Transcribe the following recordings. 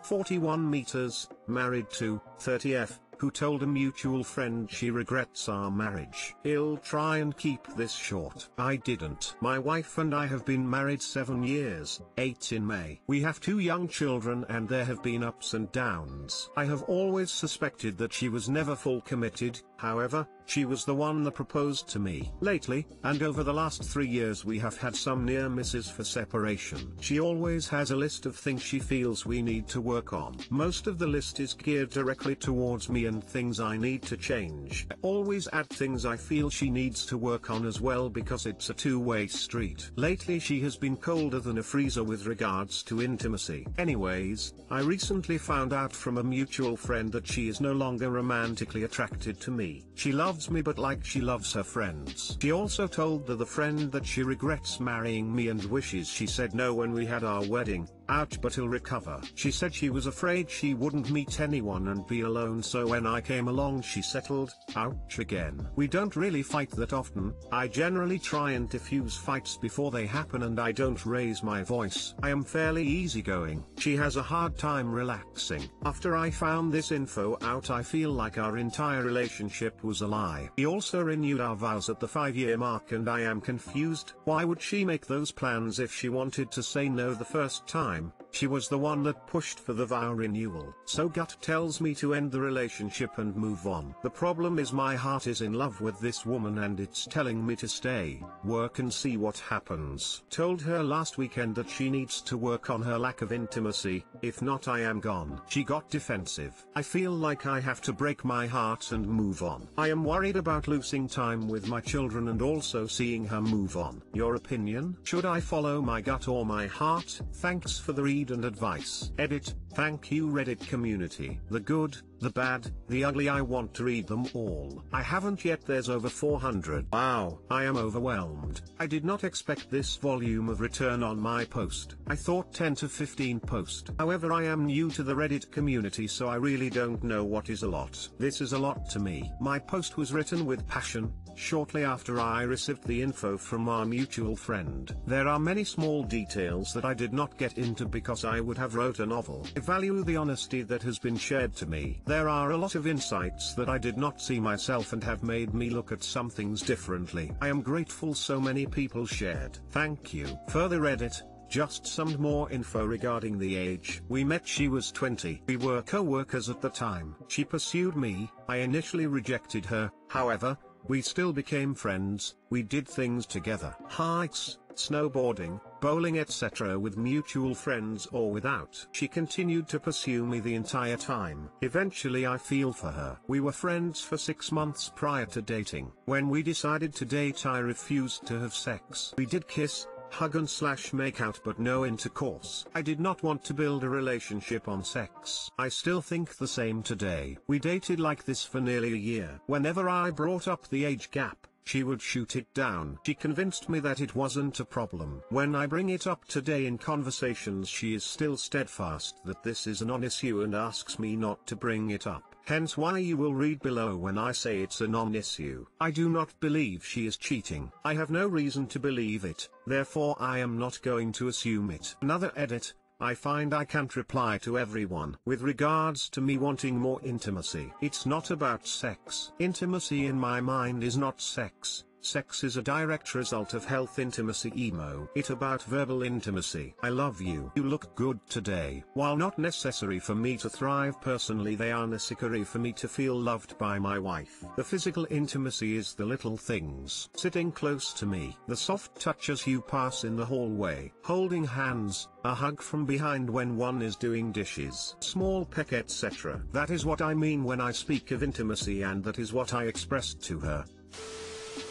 41 meters, married to 30F, who told a mutual friend she regrets our marriage. He'll try and keep this short. I didn't. My wife and I have been married 7 years, 8 in May. We have 2 young children and there have been ups and downs. I have always suspected that she was never full committed, however, she was the one that proposed to me. Lately, and over the last 3 years we have had some near misses for separation. She always has a list of things she feels we need to work on. Most of the list is geared directly towards me and things I need to change. I always add things I feel she needs to work on as well because it's a two-way street. Lately she has been colder than a freezer with regards to intimacy. Anyways, I recently found out from a mutual friend that she is no longer romantically attracted to me. She loves me but like she loves her friends. She also told the friend that she regrets marrying me and wishes she said no when we had our wedding. Ouch, but he'll recover. She said she was afraid she wouldn't meet anyone and be alone, so when I came along she settled. Ouch again. We don't really fight that often. I generally try and diffuse fights before they happen and I don't raise my voice. I am fairly easygoing. She has a hard time relaxing. After I found this info out I feel like our entire relationship was a lie. We also renewed our vows at the 5-year mark and I am confused. Why would she make those plans if she wanted to say no the first time? She was the one that pushed for the vow renewal. So gut tells me to end the relationship and move on. The problem is my heart is in love with this woman and it's telling me to stay, work and see what happens. Told her last weekend that she needs to work on her lack of intimacy, if not I am gone. She got defensive. I feel like I have to break my heart and move on. I am worried about losing time with my children and also seeing her move on. Your opinion? Should I follow my gut or my heart? Thanks for the read and advice. Edit. Thank you Reddit community. The good, the bad, the ugly, I want to read them all. I haven't yet, there's over 400. Wow, I am overwhelmed. I did not expect this volume of return on my post. I thought 10 to 15 post. However, I am new to the Reddit community so I really don't know what is a lot. This is a lot to me. My post was written with passion, shortly after I received the info from our mutual friend. There are many small details that I did not get into because I would have wrote a novel. I value the honesty that has been shared to me. There are a lot of insights that I did not see myself and have made me look at some things differently. I am grateful so many people shared. Thank you. Further Reddit. Just some more info regarding the age. We met, she was 20. We were co-workers at the time. She pursued me. I initially rejected her, however, we still became friends. We did things together. Hikes, snowboarding, bowling etc. with mutual friends or without. She continued to pursue me the entire time. Eventually I feel for her. We were friends for 6 months prior to dating. When we decided to date I refused to have sex. We did kiss, hug and make out but no intercourse. I did not want to build a relationship on sex. I still think the same today. We dated like this for nearly a year. Whenever I brought up the age gap, she would shoot it down. She convinced me that it wasn't a problem. When I bring it up today in conversations she is still steadfast that this is a non-issue and asks me not to bring it up. Hence why you will read below when I say it's a non-issue. I do not believe she is cheating. I have no reason to believe it, therefore I am not going to assume it. Another edit. I find I can't reply to everyone. With regards to me wanting more intimacy, it's not about sex. Intimacy in my mind is not sex. Sex is a direct result of health intimacy emo. It's about verbal intimacy. I love you. You look good today. While not necessary for me to thrive personally, they are necessary for me to feel loved by my wife. The physical intimacy is the little things. Sitting close to me. The soft touch as you pass in the hallway. Holding hands. A hug from behind when one is doing dishes. Small peck etc. That is what I mean when I speak of intimacy and that is what I expressed to her.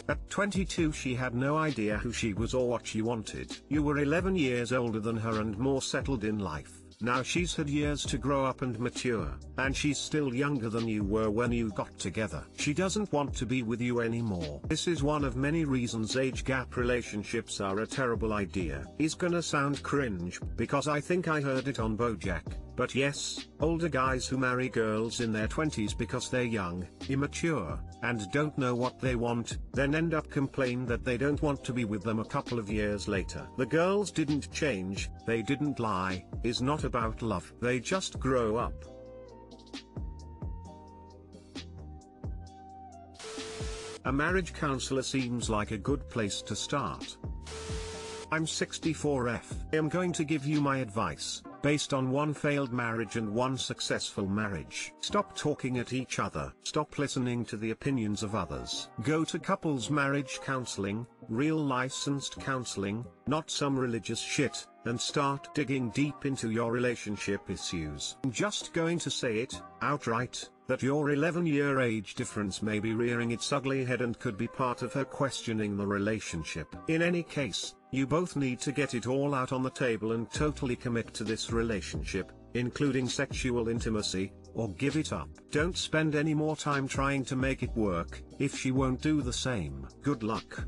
At 22 she had no idea who she was or what she wanted. You were 11 years older than her and more settled in life. Now she's had years to grow up and mature, and she's still younger than you were when you got together. She doesn't want to be with you anymore. This is one of many reasons age gap relationships are a terrible idea. It's gonna sound cringe, because I think I heard it on BoJack. But yes, older guys who marry girls in their 20s because they're young, immature, and don't know what they want, then end up complaining that they don't want to be with them a couple of years later. The girls didn't change, they didn't lie, is not about love. They just grow up. A marriage counselor seems like a good place to start. I'm 64F. I am going to give you my advice, based on one failed marriage and one successful marriage. Stop talking at each other. Stop listening to the opinions of others. Go to couples marriage counseling, real licensed counseling, not some religious shit, and start digging deep into your relationship issues. I'm just going to say it, outright, that your 11-year age difference may be rearing its ugly head and could be part of her questioning the relationship. In any case, you both need to get it all out on the table and totally commit to this relationship, including sexual intimacy, or give it up. Don't spend any more time trying to make it work, if she won't do the same. Good luck.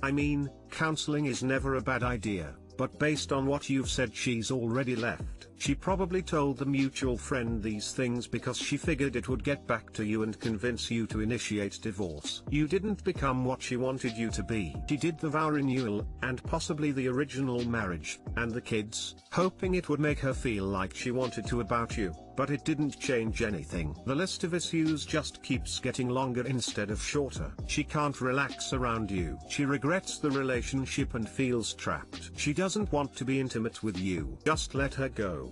I mean, counseling is never a bad idea, but based on what you've said, she's already left. She probably told the mutual friend these things because she figured it would get back to you and convince you to initiate divorce. You didn't become what she wanted you to be. She did the vow renewal, and possibly the original marriage, and the kids, hoping it would make her feel like she wanted to about you, but it didn't change anything. The list of issues just keeps getting longer instead of shorter. She can't relax around you. She regrets the relationship and feels trapped. She doesn't want to be intimate with you. Just let her go.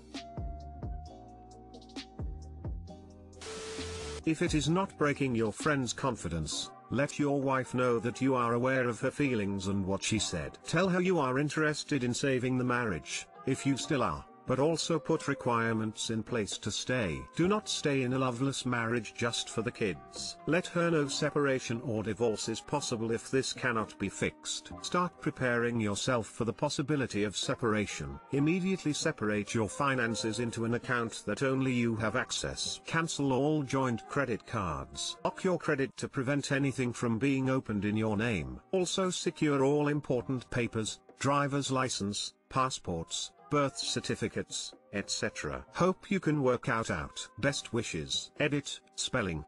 If it is not breaking your friend's confidence, let your wife know that you are aware of her feelings and what she said. Tell her you are interested in saving the marriage, if you still are, but also put requirements in place to stay. Do not stay in a loveless marriage just for the kids. Let her know separation or divorce is possible if this cannot be fixed. Start preparing yourself for the possibility of separation. Immediately separate your finances into an account that only you have access. Cancel all joint credit cards. Lock your credit to prevent anything from being opened in your name. Also secure all important papers, driver's license, passports, birth certificates, etc. Hope you can work out. Best wishes. Edit, spelling.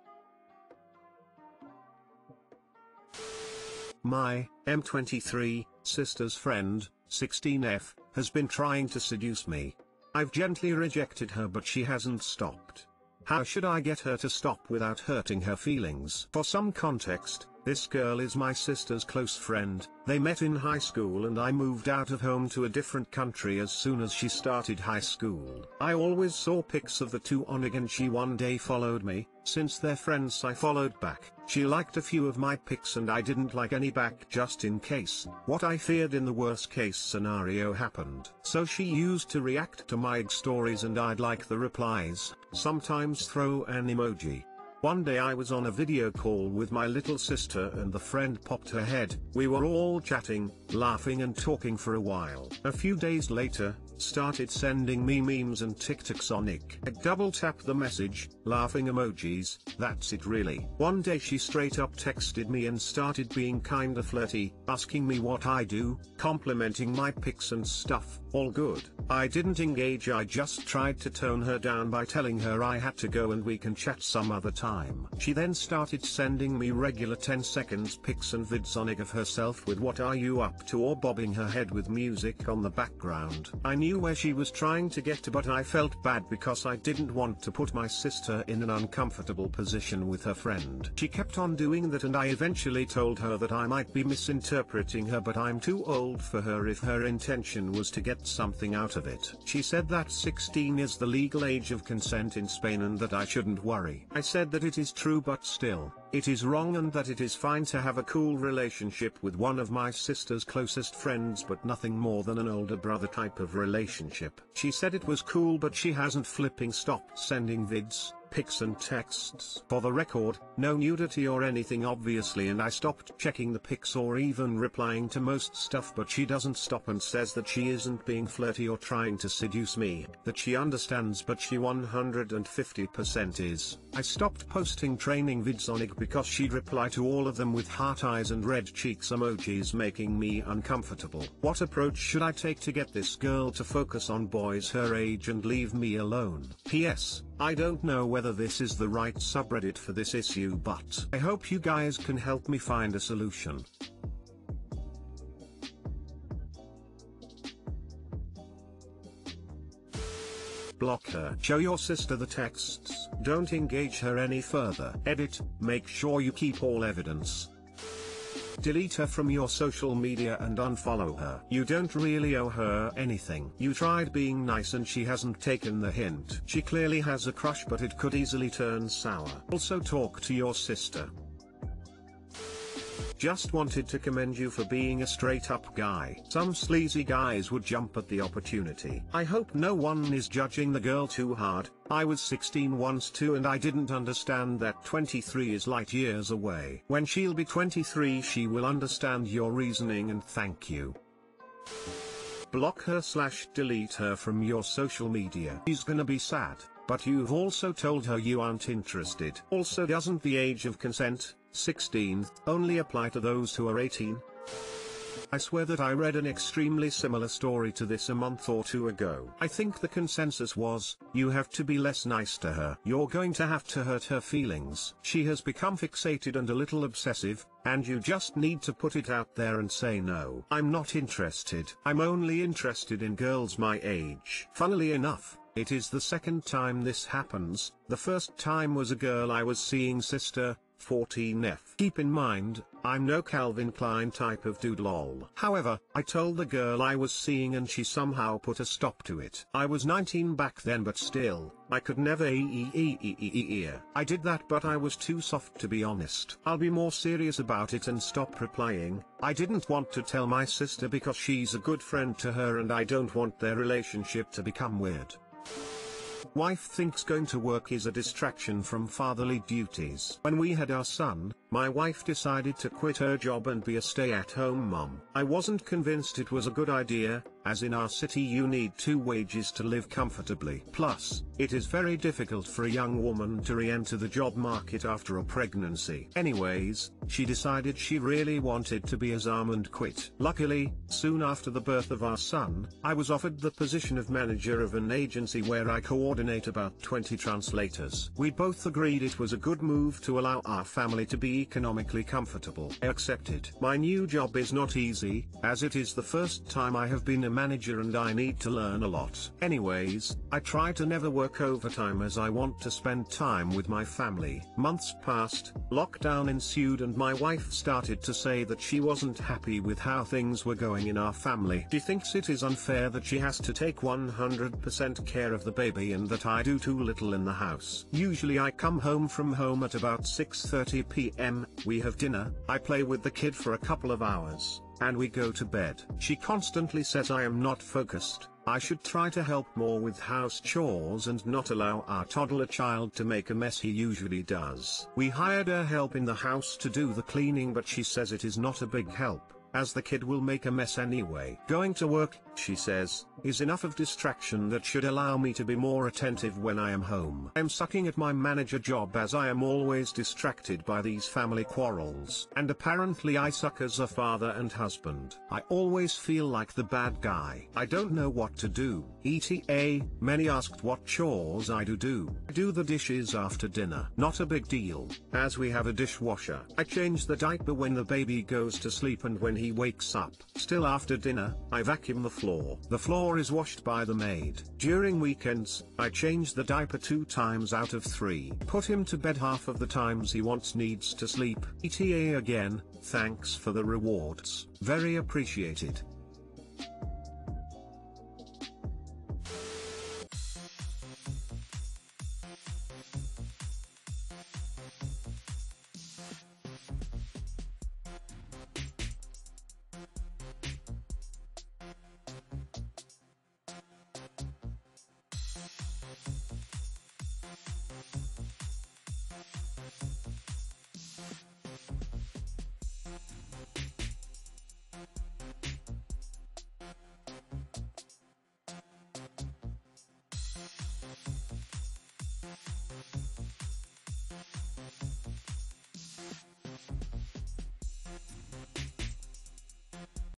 My M23 sister's friend, 16F, has been trying to seduce me. I've gently rejected her, but she hasn't stopped. How should I get her to stop without hurting her feelings? For some context, this girl is my sister's close friend. They met in high school and I moved out of home to a different country as soon as she started high school. I always saw pics of the two on IG and she one day followed me. Since they're friends, I followed back. She liked a few of my pics and I didn't like any back just in case. What I feared in the worst case scenario happened. So she used to react to my IG stories and I'd like the replies, sometimes throw an emoji. One day I was on a video call with my little sister and the friend popped her head. We were all chatting, laughing and talking for a while. A few days later, started sending me memes and TikToks on IG. I double tapped the message, laughing emojis, that's it really. One day she straight up texted me and started being kinda flirty, asking me what I do, complimenting my pics and stuff, all good. I didn't engage, I just tried to tone her down by telling her I had to go and we can chat some other time. She then started sending me regular 10 seconds pics and vids on IG of herself with what are you up to or bobbing her head with music on the background. I knew where she was trying to get to, but I felt bad because I didn't want to put my sister in an uncomfortable position with her friend. She kept on doing that and I eventually told her that I might be misinterpreting her, but I'm too old for her if her intention was to get something out of it. She said that 16 is the legal age of consent in Spain and that I shouldn't worry. I said that it is true, but still, it is wrong and that it is fine to have a cool relationship with one of my sister's closest friends, but nothing more than an older brother type of relationship. She said it was cool, but she hasn't flipping stopped sending vids, pics and texts. For the record, no nudity or anything obviously, and I stopped checking the pics or even replying to most stuff, but she doesn't stop and says that she isn't being flirty or trying to seduce me, that she understands, but she 150% is. I stopped posting training vids on IG because she'd reply to all of them with heart eyes and red cheeks emojis, making me uncomfortable. What approach should I take to get this girl to focus on boys her age and leave me alone? P.S. I don't know whether this is the right subreddit for this issue, but I hope you guys can help me find a solution. Block her. Show your sister the texts. Don't engage her any further. Edit. Make sure you keep all evidence. Delete her from your social media and unfollow her. You don't really owe her anything. You tried being nice and she hasn't taken the hint. She clearly has a crush, but it could easily turn sour. Also talk to your sister. Just wanted to commend you for being a straight up guy. Some sleazy guys would jump at the opportunity. I hope no one is judging the girl too hard. I was 16 once too, and I didn't understand that 23 is light years away. When she'll be 23 she will understand your reasoning, and thank you. Block her / delete her from your social media. She's gonna be sad, but you've also told her you aren't interested. Also, doesn't the age of consent, 16, only apply to those who are 18? I swear that I read an extremely similar story to this a month or two ago. I think the consensus was, you have to be less nice to her. You're going to have to hurt her feelings. She has become fixated and a little obsessive, and you just need to put it out there and say no. I'm not interested. I'm only interested in girls my age. Funnily enough, it is the second time this happens. The first time was a girl I was seeing, sister, 14F. Keep in mind, I'm no Calvin Klein type of dude lol. However, I told the girl I was seeing and she somehow put a stop to it. I was 19 back then, but still, I could never I did that, but I was too soft to be honest. I'll be more serious about it and stop replying. I didn't want to tell my sister because she's a good friend to her and I don't want their relationship to become weird. Wife thinks going to work is a distraction from fatherly duties. When we had our son, my wife decided to quit her job and be a stay-at-home mom. I wasn't convinced it was a good idea, as in our city you need 2 wages to live comfortably. Plus, it is very difficult for a young woman to re-enter the job market after a pregnancy. Anyways, she decided she really wanted to be a mom and quit. Luckily, soon after the birth of our son, I was offered the position of manager of an agency where I coordinate about 20 translators. We both agreed it was a good move to allow our family to be economically comfortable. I accepted. My new job is not easy, as it is the first time I have been a manager and I need to learn a lot. Anyways, I try to never work overtime as I want to spend time with my family. Months passed, lockdown ensued, and my wife started to say that she wasn't happy with how things were going in our family. She thinks it is unfair that she has to take 100% care of the baby and that I do too little in the house. Usually I come home from home at about 6:30 p.m, we have dinner, I play with the kid for a couple of hours, and we go to bed. She constantly says I am not focused. I should try to help more with house chores and not allow our toddler child to make a mess he usually does. We hired her help in the house to do the cleaning, but she says it is not a big help, as the kid will make a mess anyway. Going to work, she says, is enough of distraction that should allow me to be more attentive when I am home. I am sucking at my manager job as I am always distracted by these family quarrels. And apparently I suck as a father and husband. I always feel like the bad guy. I don't know what to do. ETA, many asked what chores I do. I do the dishes after dinner. Not a big deal, as we have a dishwasher. I change the diaper when the baby goes to sleep and when he wakes up. Still after dinner, I vacuum the floor. The floor is washed by the maid. During weekends, I change the diaper 2 times out of 3. Put him to bed half of the times he needs to sleep. ETA again, thanks for the rewards. Very appreciated.